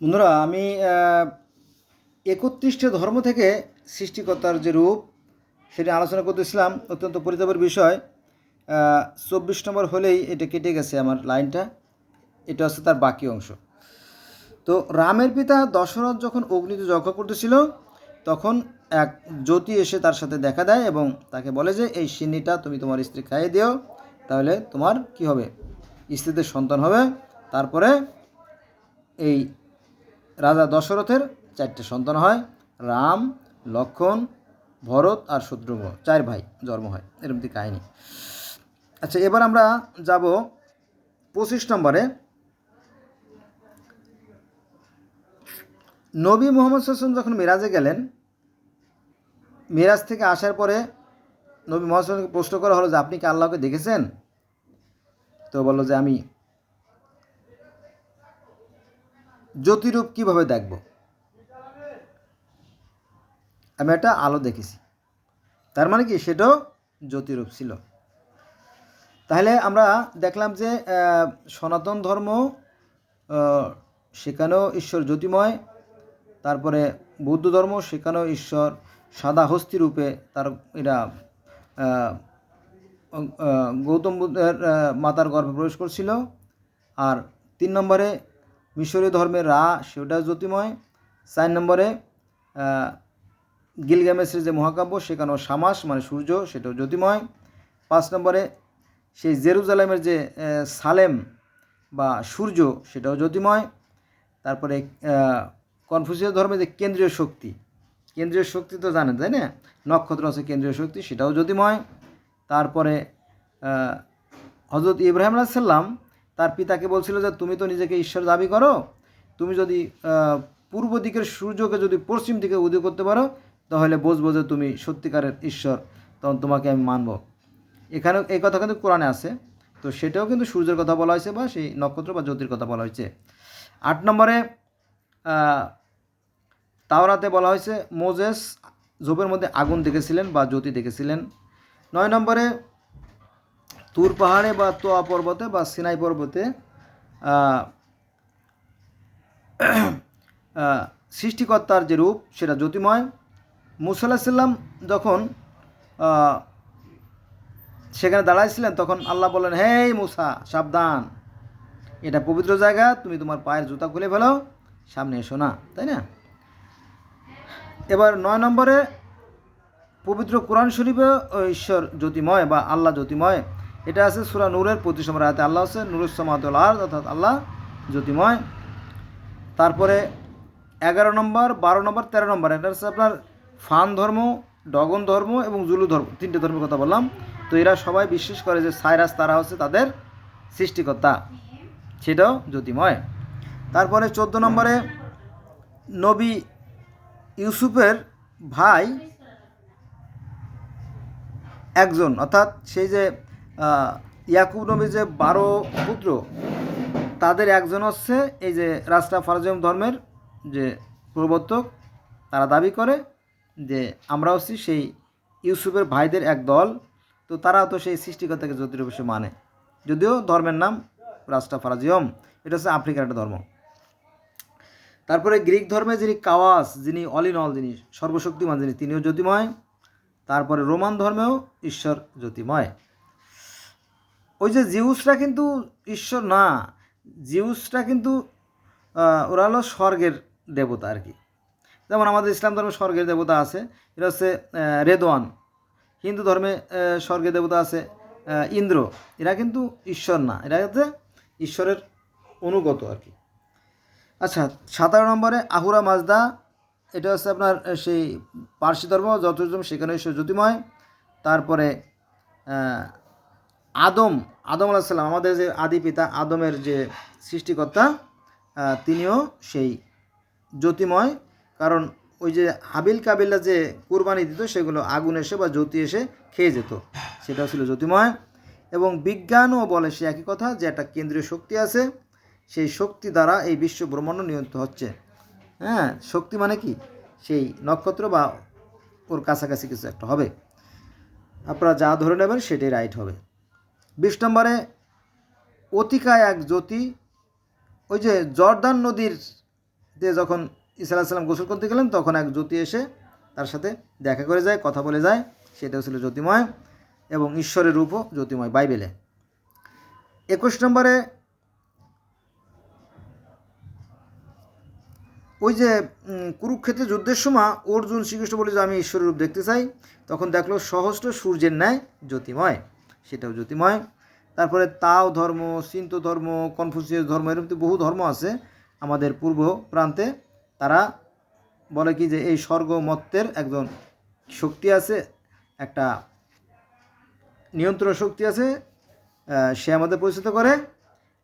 বন্ধুরা, আমি ৩১টে ধর্ম থেকে সৃষ্টিকর্তার যে রূপ সেটা আলোচনা করতেছিলাম। অত্যন্ত পরিতাপের বিষয়, ২৪ নম্বর হলেই এটা কেটে গেছে আমার লাইনটা। এটা হচ্ছে তার বাকি অংশ। তো রামের পিতা দশরথ যখন অগ্নিতে যজ্ঞ করতেছিল, তখন এক জ্যোতি এসে তার সাথে দেখা দেয় এবং তাকে বলে যে এই সিন্নিটা তুমি তোমার স্ত্রী খাইয়ে দিও, তাহলে তোমার কি হবে, স্ত্রীদের সন্তান হবে। তারপরে এই রাজা দশরথের 4টে সন্তান হয়, রাম, লক্ষ্মণ, ভরত আর শত্রুঘ্ন, 4 ভাই জন্ম হয়। এরকম কাহিনী। আচ্ছা, এবার আমরা যাব 25 নম্বরে। নবী মোহাম্মদ সাল্লাল্লাহু যখন মেরাজে গেলেন, মেরাজ থেকে আসার পরে নবী মোহাম্মদ সাল্লাল্লাহু প্রশ্ন করা হলো যে আপনি কি আল্লাহকে দেখেছেন? তো বলল যে আমি জ্যোতিরূপ কিভাবে দেখব, আমি একটা আলো দেখেছি। তার মানে কি, সেটাও জ্যোতিরূপ ছিল। তাহলে আমরা দেখলাম যে সনাতন ধর্ম, সেখানেও ঈশ্বর জ্যোতিময়। তারপরে বৌদ্ধ ধর্ম, সেখানেও ঈশ্বর সাদা হস্তি রূপে তার এরা গৌতম বুদ্ধের মাতার গর্ভে প্রবেশ করছিল। আর 3 নম্বরে মিশরীয় ধর্মের রা, সেটাও জ্যোতিময়। 4 নম্বরে গিলগামেশের যে মহাকাব্য, সেখানেও শামাস মানে সূর্য, সেটাও জ্যোতিময়। 5 নম্বরে সেই জেরুজালেমের যে সালেম বা সূর্য, সেটাও জ্যোতিময়। তারপরে কনফুসিয়াস ধর্মের যে কেন্দ্রীয় শক্তি তো জানেন, তাই না? নক্ষত্র আছে কেন্দ্রীয় শক্তি, সেটাও জ্যোতিময়। তারপরে হজরত ইব্রাহিম আলাইহিস সালাম তার পিতাকে বলছিল যে তুমি তো নিজেকে ঈশ্বর দাবি করো, তুমি যদি পূর্ব দিকের সূর্যকে যদি পশ্চিম দিকে উদয় করতে পারো, তাহলে বুঝবো যে তুমি সত্যিকারের ঈশ্বর, তখন তোমাকে আমি মানব। এখানে এই কথা কিন্তু কোরআনে আছে। তো সেটাও কিন্তু সূর্যের কথা বলা হয়েছে বা সেই নক্ষত্র বা জ্যোতির কথা বলা হয়েছে। 8 নম্বরে তাওরাতে বলা হয়েছে মোজেস ঝোপের মধ্যে আগুন দেখেছিলেন বা জ্যোতি দেখেছিলেন। 9 নম্বরে তুর পাহাড়ে বা তোয়া পর্বতে বা সিনাই পর্বতে সৃষ্টিকর্তার যে রূপ, সেটা জ্যোতিময়। মুসা আলাইহিস সালাম যখন সেখানে দাঁড়াইছিলেন, তখন আল্লাহ বললেন, হে মুসা, সাবধান, এটা পবিত্র জায়গা, তুমি তোমার পায়ের জুতা খুলে ফেলো, সামনে এসো না, তাই না? এবার 9 নম্বরে পবিত্র কোরআন শরীফে ঈশ্বর জ্যোতিময় বা আল্লাহ জ্যোতিময়। এটা আছে সূরা নূরের 25 নম্বর আয়াতে, আল্লাহ আছে নূরুস সামাওয়াতি ওয়াল আরদ, অর্থাৎ আল্লাহ জ্যোতিময়। তারপরে 11 নম্বর, 12 নম্বর, 13 নম্বর, এটা হচ্ছে আপনার ফান ধর্ম, ডগন ধর্ম এবং জুলু ধর্ম, 3টে ধর্মের কথা বললাম। তো এরা সবাই বিশ্বাস করে যে সাইরাস তারা হচ্ছে তাদের সৃষ্টিকর্তা, সেটাও জ্যোতিময়। তারপরে 14 নম্বরে নবী ইউসুফের ভাই একজন, অর্থাৎ সেই যে ইয়াকুব নবীর যে 12 পুত্র, তাদের একজন হচ্ছে এই যে রাস্তাফারাজিম ধর্মের যে প্রবর্তক। তারা দাবি করে যে আমরা হচ্ছি সেই ইউসুফের ভাইদের এক দল। তো তারা তো সেই সৃষ্টিকর্তাকে জ্যোতিরূপে মানে, যদিও ধর্মের নাম রাস্তাফারাজিয়ম, এটা হচ্ছে আফ্রিকার একটা ধর্ম। তারপরে গ্রিক ধর্মে যিনি কাওয়াস, যিনি অল ইন অল, যিনি সর্বশক্তিমান, যিনি, তিনিও জ্যোতিময়। তারপরে রোমান ধর্মেও ঈশ্বর জ্যোতিময়। ওই যে জিউসরা কিন্তু ঈশ্বর না, জিউসরা কিন্তু ওরা হলো স্বর্গের দেবতা আর কি। যেমন আমাদের ইসলাম ধর্মে স্বর্গের দেবতা আছে, এটা হচ্ছে রেদওয়ান। হিন্দু ধর্মে স্বর্গের দেবতা আছে ইন্দ্র। এরা কিন্তু ঈশ্বর না, এরা হচ্ছে ঈশ্বরের অনুগত আর কি। আচ্ছা, 17 নম্বরে আহুরা মাজদা, এটা হচ্ছে আপনার সেই পার্সি ধর্ম, যতজন সেখানে ঈশ্বর জ্যোতিময়। তারপরে আদম আলাইহিস সালাম, আমাদের যে আদি পিতা আদমের যে সৃষ্টিকর্তা, তিনিও সেই জ্যোতিময়। কারণ ওই যে হাবিল কাবিলা যে কুরবানি দিত, সেগুলো আগুন এসে বা জ্যোতি এসে খেয়ে যেত, সেটাও ছিল জ্যোতিময়। এবং বিজ্ঞানও বলে সে একই কথা, যে একটা কেন্দ্রীয় শক্তি আছে, সেই শক্তি দ্বারা এই বিশ্ব ব্রহ্মাণ্ড নিয়ন্ত্রিত হচ্ছে। হ্যাঁ, শক্তি মানে কি, সেই নক্ষত্র বা ওর কাছাকাছি কিছু একটা হবে, আপনারা যা ধরে নেবেন সেটাই রাইট হবে। 20 নম্বরে অতিকায় এক জ্যোতি, ওই যে জর্দান নদীর যখন ঈসা আলাইহিস সালাম গোসল করতে গেলেন তখন এক জ্যোতি এসে তার সাথে দেখা করে যায়, কথা বলে যায়, সেটাও ছিল জ্যোতিময় এবং ঈশ্বরের রূপও জ্যোতিময় বাইবেলে। 21 নম্বরে ওই যে কুরুক্ষেত্রের যুদ্ধের সময় অর্জুন শ্রীকৃষ্ণ বলে যে আমি ঈশ্বরের রূপ দেখতে চাই, তখন দেখলো সহস্র সূর্যের ন্যায় জ্যোতিময়, সেটাও জ্যোতিময়। তারপরে তাও ধর্ম, সিন্ত ধর্ম, কনফুসিয়াস ধর্ম, এরকম বহু ধর্ম আছে আমাদের পূর্ব প্রান্তে। তারা বলে কি যে এই স্বর্গ মত্তের একজন শক্তি আছে, একটা নিয়ন্ত্রণ শক্তি আছে, সে আমাদের পরিচিত করে,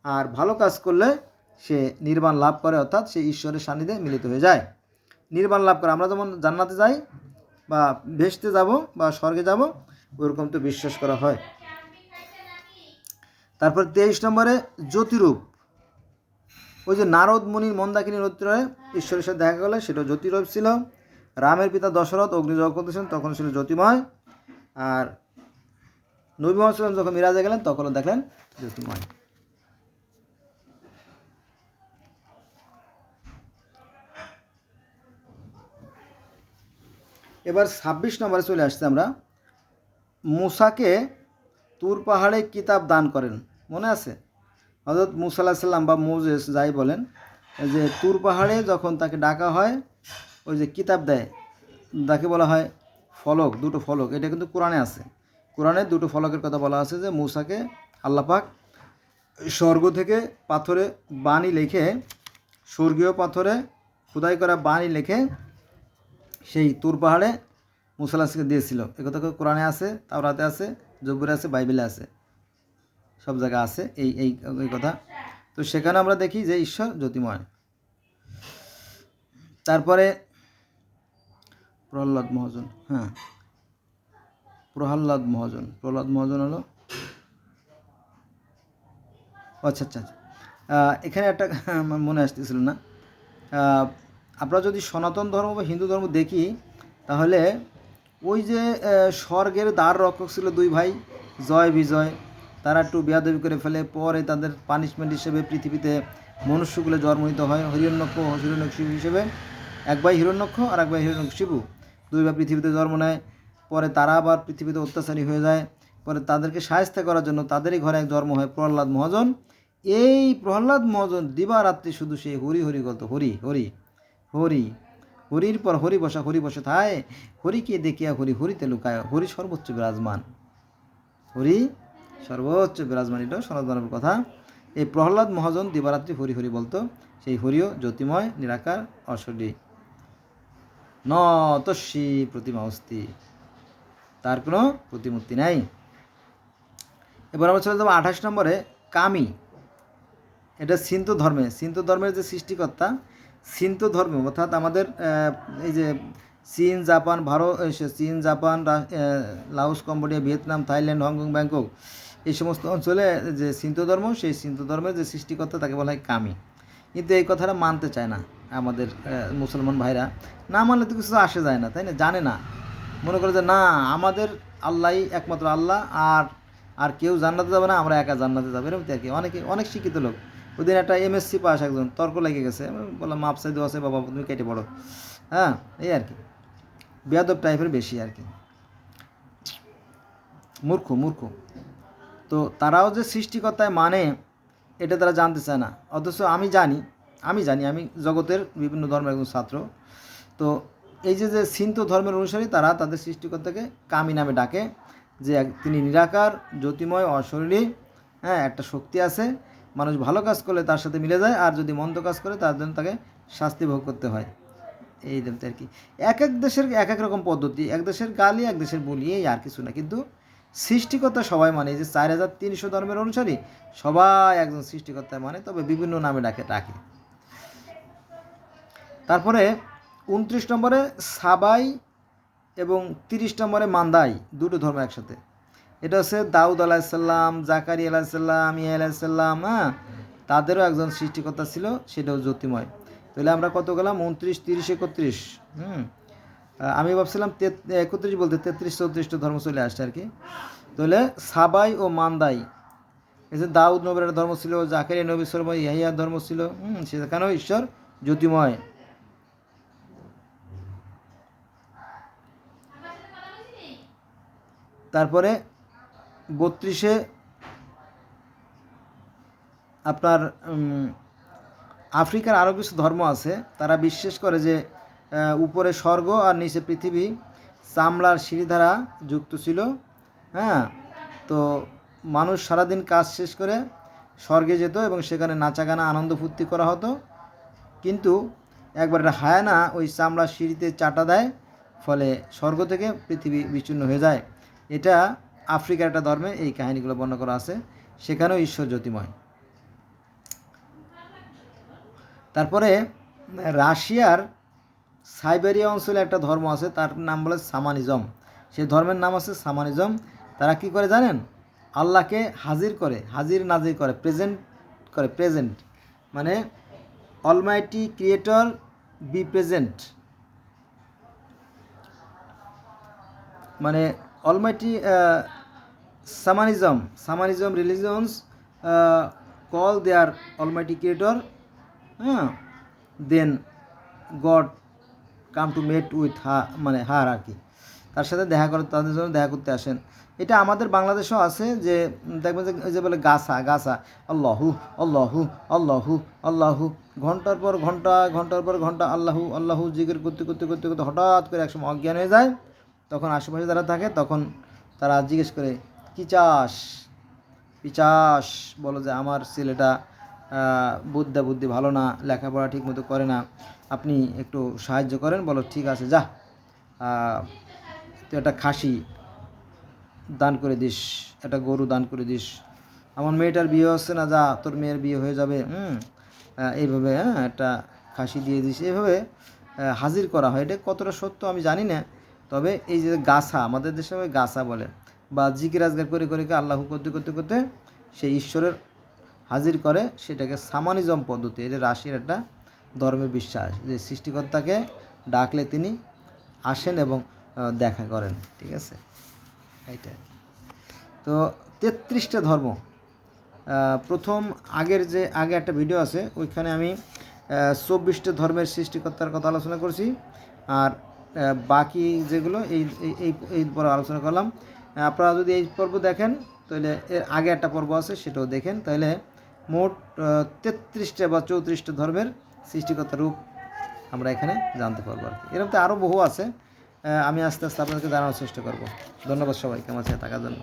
আর ভালো কাজ করলে সে নির্বাণ লাভ করে, অর্থাৎ সে ঈশ্বরের সান্নিধ্যে মিলিত হয়ে যায়, নির্বাণ লাভ করে। আমরা যেমন জান্নাতে যাই বা ভেসতে যাব বা স্বর্গে যাব, ওইরকম তো বিশ্বাস করা হয়। তারপর 23 নম্বরে জ্যোতিরূপ, ওই যে নারদ মুনির মন্দাকিনী নদীতে ঈশ্বরের সাথে দেখা গেলে সেটা জ্যোতিরূপ ছিল। রামের পিতা দশরথ অগ্নিযজ্ঞ করতেছেন তখন ছিল জ্যোতিময়। আর নবী মুহাম্মদ সাল্লাল্লাহু আলাইহি ওয়াসাল্লাম যখন মিরাজে গেলেন তখনও দেখলেন জ্যোতিময়। এবার 26 নম্বরে চলে আসছে আমরা। মুসাকে তুর পাহাড়ে কিতাব দান করেন, মনে আছে? হযরত মুসা আলাইহিস সালাম বা মোজেস যাই বলেন, যে তুর পাহাড়ে যখন তাকে ডাকা হয়, ওই যে কিতাব দেয়, তাকে বলা হয় ফলক, দুটো ফলক। এটা কিন্তু কোরআনে আছে, কোরআনে দুটো ফলকের কথা বলা আছে, যে মুসাকে আল্লাহ পাক স্বর্গ থেকে পাথরে বাণী লিখে, স্বর্গীয় পাথরে খোদাই করা বাণী লিখে সেই তুর পাহাড়ে মুসা আলাইহিসকে দিয়েছিল। একথা কোরআনে আছে, তাওরাতে আছে, জবুরে আছে, বাইবেলে আছে, সব জায়গায় আছে এই এই এই কথা। তো সেখানে আমরা দেখি যে ঈশ্বর জ্যোতিময়। তারপরে প্রহ্লাদ মহাজন, হ্যাঁ প্রহ্লাদ মহাজন হলো, আচ্ছা আচ্ছা আচ্ছা, এখানে একটা আমার মনে আসতেছিল না। আমরা যদি সনাতন ধর্ম বা হিন্দু ধর্ম দেখি, তাহলে ওই যে স্বর্গের দ্বার রক্ষক ছিল দুই ভাই, জয় বিজয়, তারা একটু বেয়াদবি করে ফেলে, পরে তাদের পানিশমেন্ট হিসেবে পৃথিবীতে মনুষ্যকুলে জন্ম নিতে হয়। হিরণ্যকশিপু হিসেবে এক ভাই হিরণ্যক্ষ আর এক ভাই হিরণ্যকশিপু, দুই ভাই পৃথিবীতে জন্ম নেয়। পরে তারা আবার পৃথিবীতে অত্যাচারী হয়ে যায়, পরে তাদেরকে সাহায্য করার জন্য তাদেরই ঘরে এক জন্ম হয় প্রহ্লাদ মহাজন। এই প্রহ্লাদ মহাজন দিবারাত্রি শুধু সেই হরি হরি বলতো, হরি হরি হরি, হরির পর হরি বসে থায়, হরিকে দেখিয়া হরি হরিতে লুকায়, হরি সর্বোচ্চ বিরাজমান, হরি সর্বোচ্চ বিরাজমান, এটাও সনাতনের কথা। এই প্রহ্লাদ মহাজন দিবারাত্রি হরি হরি বলতো, সেই হরিও জ্যোতিময়, নিরাকার, অশরী, ন তস্যি প্রতিমা অস্তি, তার কোনো প্রতিমূর্তি নাই। এবার আমরা চলে যাবো 28 নম্বরে, কামি। এটা সিন্ত ধর্মের যে সৃষ্টিকর্তা, সিন্ত ধর্ম অর্থাৎ আমাদের এই যে চীন, জাপান, ভারত, চীন, Japan, Laos, Cambodia, Vietnam, Thailand, Hong Kong, Bangkok, এই সমস্ত অঞ্চলে যে সিন্ত ধর্ম, সেই সিন্ত ধর্মের যে সৃষ্টিকর্তা তাকে বলা হয় কামি। কিন্তু এই কথাটা মানতে চায় না আমাদের মুসলমান ভাইরা। না মানলে তো কিছু আসে যায় না, তাই না? জানে না, মনে করে যে না আমাদের আল্লাহই একমাত্র আল্লাহ, আর কেউ জান্নাতে যাবে না, আমরা একা জান্নাতে যাবো, এরকম আর কি। অনেক শিক্ষিত লোক, ওদিন একটা MSc পাস একজন তর্ক লেগে গেছে, বললাম মাপ চাইতে আছে বাবা, তুমি কেটে পড়ো, হ্যাঁ এই আর কি, বেয়াদব টাইপের বেশি আর কি, মূর্খ। তো তারাও যে সৃষ্টিকর্তায় মানে এটা তারা জানতে চায় না, অথচ আমি জানি আমি জগতের বিভিন্ন ধর্মের একজন ছাত্র। তো এই যে সিন্ত ধর্মের অনুসারী, তারা তাদের সৃষ্টিকর্তাকে কামি নামে ডাকে, যে তিনি নিরাকার, জ্যোতিময়, অশরীরী, হ্যাঁ একটা শক্তি আছে, মানুষ ভালো কাজ করলে তার সাথে মিলে যায়, আর যদি মন্দ কাজ করে তার জন্য তাকে শাস্তি ভোগ করতে হয়, এই দেখতে আর কি। এক দেশের এক রকম পদ্ধতি, এক দেশের গালি এক দেশের বলি, এই আর কিছু না। কিন্তু সৃষ্টিকর্তা সবাই মানে, যে 4300 ধর্মের অনুসারী সবাই একজন সৃষ্টিকর্তায় মানে, তবে বিভিন্ন নামে ডাকে। তারপরে 29 নম্বরে সাবাই এবং 30 নম্বরে মান্দাই, দুটো ধর্ম একসাথে। এটা হচ্ছে দাউদ আলাইসাল্লাম, জাকারিয়া আলাইসাল্লাম, ইয়া আলাইসাল্লাম, হ্যাঁ তাদেরও একজন সৃষ্টিকর্তা ছিল, সেটাও জ্যোতিময়। তাহলে আমরা কত গেলাম? 29, 30, 31। আমি ভাবছিলাম 31 বলতে 33, 34টা ধর্ম চলে আসছে আর কি। তাহলে সাবাই ও মান্দাই, এই যে দাউদ নবীর ধর্ম ছিল, জাকারিয়া নবীর ধর্ম, ইয়াহিয়ার ধর্ম ছিল, সেখানেও ঈশ্বর জ্যোতির্ময়। তারপরে 32-এ আপনার আফ্রিকার আরও কিছু ধর্ম আছে, তারা বিশ্বাস করে যে উপরে স্বর্গ আর নিচে পৃথিবী চামড়ার সিঁড়ি দ্বারা যুক্ত ছিল। হ্যাঁ, তো মানুষ সারাদিন কাজ শেষ করে স্বর্গে যেত এবং সেখানে নাচা গানা আনন্দ ফুর্তি করা হতো, কিন্তু একবার একটা হায়ানা ওই চামড়ার সিঁড়িতে চাটা দেয়, ফলে স্বর্গ থেকে পৃথিবী বিচ্ছিন্ন হয়ে যায়। এটা আফ্রিকার একটা ধর্মে এই কাহিনীগুলো বর্ণনা করা আছে, সেখানেও ঈশ্বর জ্যোতির্ময়। তারপরে রাশিয়ার সাইবেরিয়া অঞ্চলে একটা ধর্ম আছে, তার নাম বলে সামানিজম। সেই ধর্মের নাম আছে সামানিজম। তারা কি করে জানেন? আল্লাহকে হাজির করে, হাজির নাজির করে, প্রেজেন্ট মানে অলমাইটি ক্রিয়েটর বি প্রেজেন্ট, মানে almighty shamanism religions call their almighty creator, হ্যাঁ, then God come to mate with মানে হার আর কি, তার সাথে দেখা করে, তাদের জন্য দেখা করতে আসেন। এটা আমাদের বাংলাদেশেও আছে, যে দেখবেন যে ওই যে বলে গাছা আল্লাহু আল্লাহু আল্লাহু আল্লাহু, ঘন্টার পর ঘন্টা আল্লাহু আল্লাহু জিকির করতে করতে করতে করতে হঠাৎ করে একসময় অজ্ঞান হয়ে যায়। তখন আশেপাশে যারা থাকে তখন তারা জিজ্ঞেস করে, কী চাস পিচাস, বলো যে আমার ছেলেটা বুদ্ধি ভালো না, লেখাপড়া ঠিক মতো করে না, আপনি একটু সাহায্য করেন। বলো ঠিক আছে, যা তুই একটা খাসি দান করে দিস, একটা গরু দান করে দিস, আমার মেয়েটার বিয়ে হচ্ছে না, যা তোর মেয়ের বিয়ে হয়ে যাবে, এইভাবে একটা খাসি দিয়ে দিস। এইভাবে হাজির করা হয়। এটা কতটা সত্য আমি জানি না, তবে এই যে গাছা, আমাদের দেশে গাছা বলে, বা জিকির আজগার করে করে আল্লাহু করতে করতে করতে সেই ঈশ্বরের হাজির করে, সেটাকে সামানিজম পদ্ধতি। এটা রাশিয়ার একটা ধর্মের বিশ্বাস, যে সৃষ্টিকর্তাকে ডাকলে তিনি আসেন এবং দেখা করেন। ঠিক আছে, এইটা। তো 33টা ধর্ম, প্রথম আগে একটা ভিডিও আছে, ওইখানে আমি 24টা ধর্মের সৃষ্টিকর্তার কথা আলোচনা করছি, আর বাকি যেগুলো এই পরে আলোচনা করলাম। আপনারা যদি এই পর্ব দেখেন, তাহলে এর আগে একটা পর্ব আছে, সেটাও দেখেন, তাহলে মোট 33টা বা 34টা ধর্মের সৃষ্টিকর্তার রূপ আমরা এখানে জানতে পারবো আর কি। এরকম তো আরও বহু আছে, আমি আস্তে আস্তে আপনাদেরকে জানানোর চেষ্টা করব। ধন্যবাদ সবাইকে আমার সাথে থাকার জন্য।